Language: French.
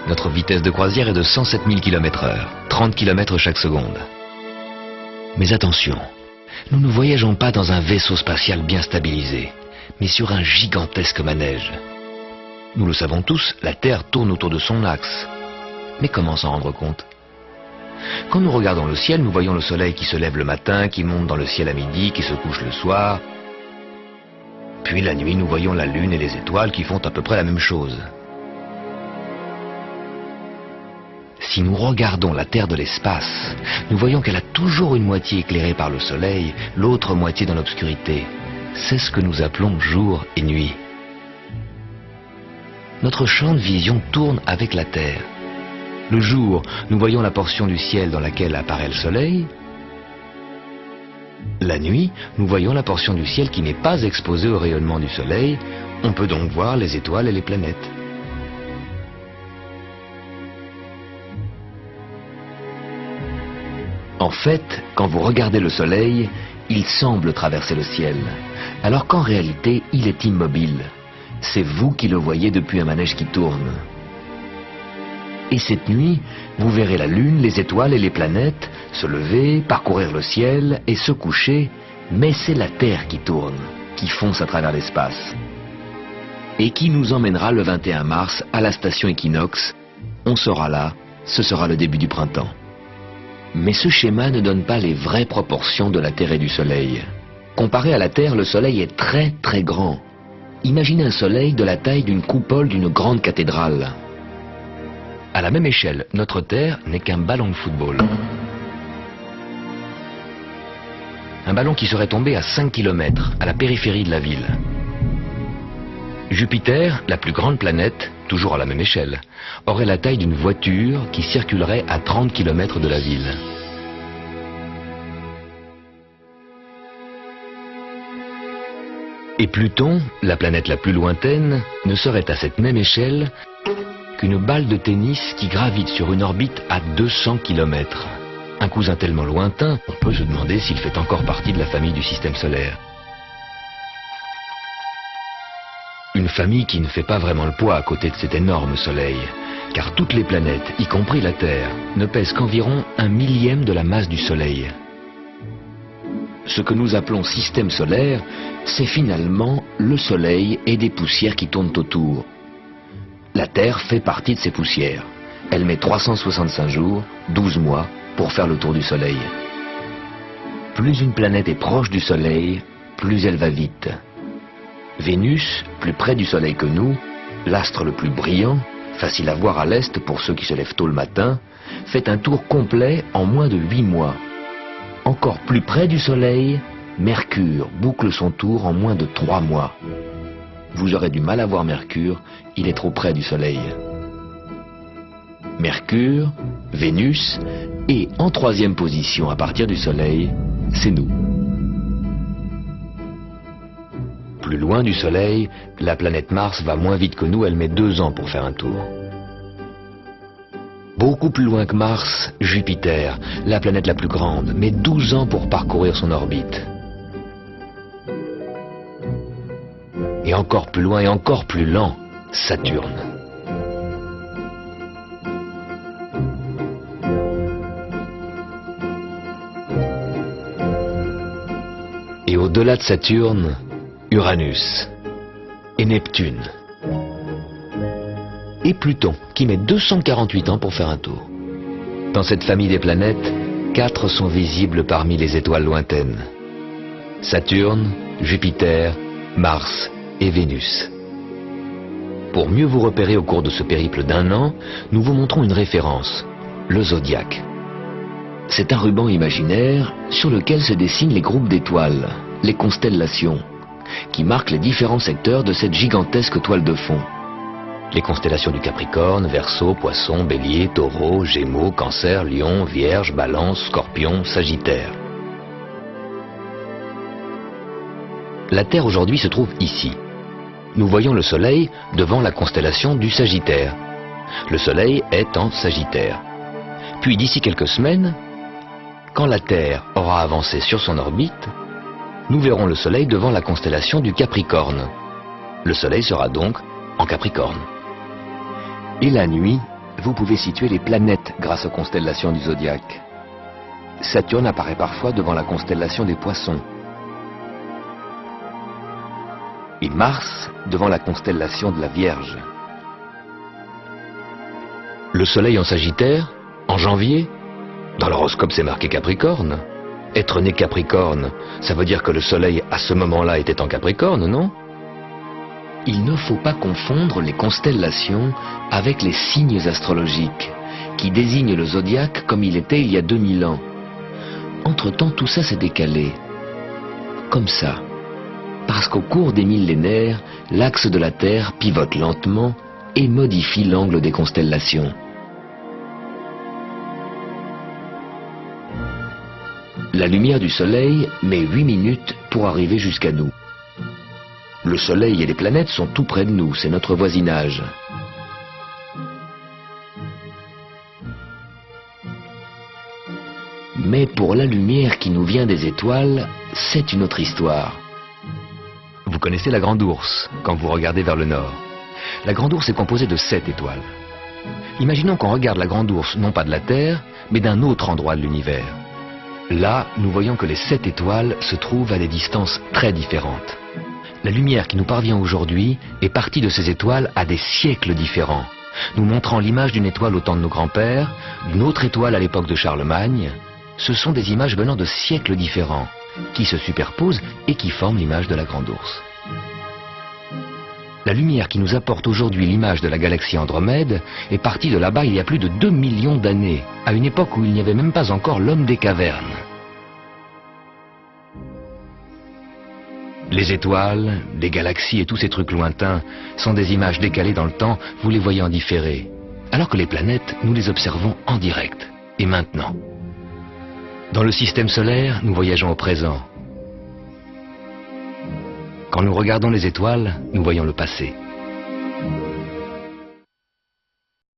Notre vitesse de croisière est de 107 000 km/h, 30 km chaque seconde. Mais attention, nous ne voyageons pas dans un vaisseau spatial bien stabilisé, mais sur un gigantesque manège. Nous le savons tous, la Terre tourne autour de son axe. Mais comment s'en rendre compte? Quand nous regardons le ciel, nous voyons le soleil qui se lève le matin, qui monte dans le ciel à midi, qui se couche le soir. Puis la nuit, nous voyons la Lune et les étoiles qui font à peu près la même chose. Si nous regardons la Terre de l'espace, nous voyons qu'elle a toujours une moitié éclairée par le soleil, l'autre moitié dans l'obscurité. C'est ce que nous appelons jour et nuit. Notre champ de vision tourne avec la Terre. Le jour, nous voyons la portion du ciel dans laquelle apparaît le soleil. La nuit, nous voyons la portion du ciel qui n'est pas exposée au rayonnement du soleil. On peut donc voir les étoiles et les planètes. En fait, quand vous regardez le soleil, il semble traverser le ciel, alors qu'en réalité, il est immobile. C'est vous qui le voyez depuis un manège qui tourne. Et cette nuit, vous verrez la Lune, les étoiles et les planètes se lever, parcourir le ciel et se coucher, mais c'est la Terre qui tourne, qui fonce à travers l'espace. Et qui nous emmènera le 21 mars à la station Équinoxe. On sera là, ce sera le début du printemps. Mais ce schéma ne donne pas les vraies proportions de la Terre et du Soleil. Comparé à la Terre, le Soleil est très très grand. Imaginez un Soleil de la taille d'une coupole d'une grande cathédrale. À la même échelle, notre Terre n'est qu'un ballon de football. Un ballon qui serait tombé à 5 km, à la périphérie de la ville. Jupiter, la plus grande planète, toujours à la même échelle, aurait la taille d'une voiture qui circulerait à 30 km de la ville. Et Pluton, la planète la plus lointaine, ne serait à cette même échelle qu'une balle de tennis qui gravite sur une orbite à 200 km. Un cousin tellement lointain, on peut se demander s'il fait encore partie de la famille du système solaire. Une famille qui ne fait pas vraiment le poids à côté de cet énorme Soleil, car toutes les planètes, y compris la Terre, ne pèsent qu'environ 1/1000e de la masse du Soleil. Ce que nous appelons système solaire, c'est finalement le Soleil et des poussières qui tournent autour. La Terre fait partie de ces poussières. Elle met 365 jours, 12 mois, pour faire le tour du Soleil. Plus une planète est proche du Soleil, plus elle va vite. Vénus, plus près du Soleil que nous, l'astre le plus brillant, facile à voir à l'est pour ceux qui se lèvent tôt le matin, fait un tour complet en moins de 8 mois. Encore plus près du Soleil, Mercure boucle son tour en moins de 3 mois. Vous aurez du mal à voir Mercure, il est trop près du Soleil. Mercure, Vénus, et en 3e position à partir du Soleil, c'est nous. Plus loin du Soleil, la planète Mars va moins vite que nous, elle met 2 ans pour faire un tour. Beaucoup plus loin que Mars, Jupiter, la planète la plus grande, met 12 ans pour parcourir son orbite. Et encore plus loin et encore plus lent, Saturne. Et au-delà de Saturne, Uranus et Neptune. Et Pluton, qui met 248 ans pour faire un tour. Dans cette famille des planètes, 4 sont visibles parmi les étoiles lointaines. Saturne, Jupiter, Mars et Vénus. Pour mieux vous repérer au cours de ce périple d'1 an, nous vous montrons une référence, le zodiaque. C'est un ruban imaginaire sur lequel se dessinent les groupes d'étoiles, les constellations, qui marquent les différents secteurs de cette gigantesque toile de fond. Les constellations du Capricorne, Verseau, Poisson, Bélier, Taureau, Gémeaux, Cancer, Lion, Vierge, Balance, Scorpion, Sagittaire. La Terre aujourd'hui se trouve ici. Nous voyons le Soleil devant la constellation du Sagittaire. Le Soleil est en Sagittaire. Puis d'ici quelques semaines, quand la Terre aura avancé sur son orbite, nous verrons le Soleil devant la constellation du Capricorne. Le Soleil sera donc en Capricorne. Et la nuit, vous pouvez situer les planètes grâce aux constellations du zodiaque. Saturne apparaît parfois devant la constellation des Poissons. Et Mars devant la constellation de la Vierge. Le Soleil en Sagittaire, en janvier, dans l'horoscope c'est marqué Capricorne. Être né Capricorne, ça veut dire que le Soleil à ce moment-là était en Capricorne, non? Il ne faut pas confondre les constellations avec les signes astrologiques, qui désignent le zodiaque comme il était il y a 2000 ans. Entre-temps, tout ça s'est décalé. Comme ça. Parce qu'au cours des millénaires, l'axe de la Terre pivote lentement et modifie l'angle des constellations. La lumière du Soleil met 8 minutes pour arriver jusqu'à nous. Le Soleil et les planètes sont tout près de nous, c'est notre voisinage. Mais pour la lumière qui nous vient des étoiles, c'est une autre histoire. Vous connaissez la Grande Ourse, quand vous regardez vers le nord. La Grande Ourse est composée de 7 étoiles. Imaginons qu'on regarde la Grande Ourse non pas de la Terre, mais d'un autre endroit de l'univers. Là, nous voyons que les 7 étoiles se trouvent à des distances très différentes. La lumière qui nous parvient aujourd'hui est partie de ces étoiles à des siècles différents, nous montrant l'image d'une étoile au temps de nos grands-pères, d'une autre étoile à l'époque de Charlemagne. Ce sont des images venant de siècles différents, qui se superposent et qui forment l'image de la Grande Ourse. La lumière qui nous apporte aujourd'hui l'image de la galaxie Andromède est partie de là-bas il y a plus de 2 millions d'années, à une époque où il n'y avait même pas encore l'homme des cavernes. Les étoiles, les galaxies et tous ces trucs lointains sont des images décalées dans le temps, vous les voyez en différé. Alors que les planètes, nous les observons en direct, et maintenant. Dans le système solaire, nous voyageons au présent. Quand nous regardons les étoiles, nous voyons le passé.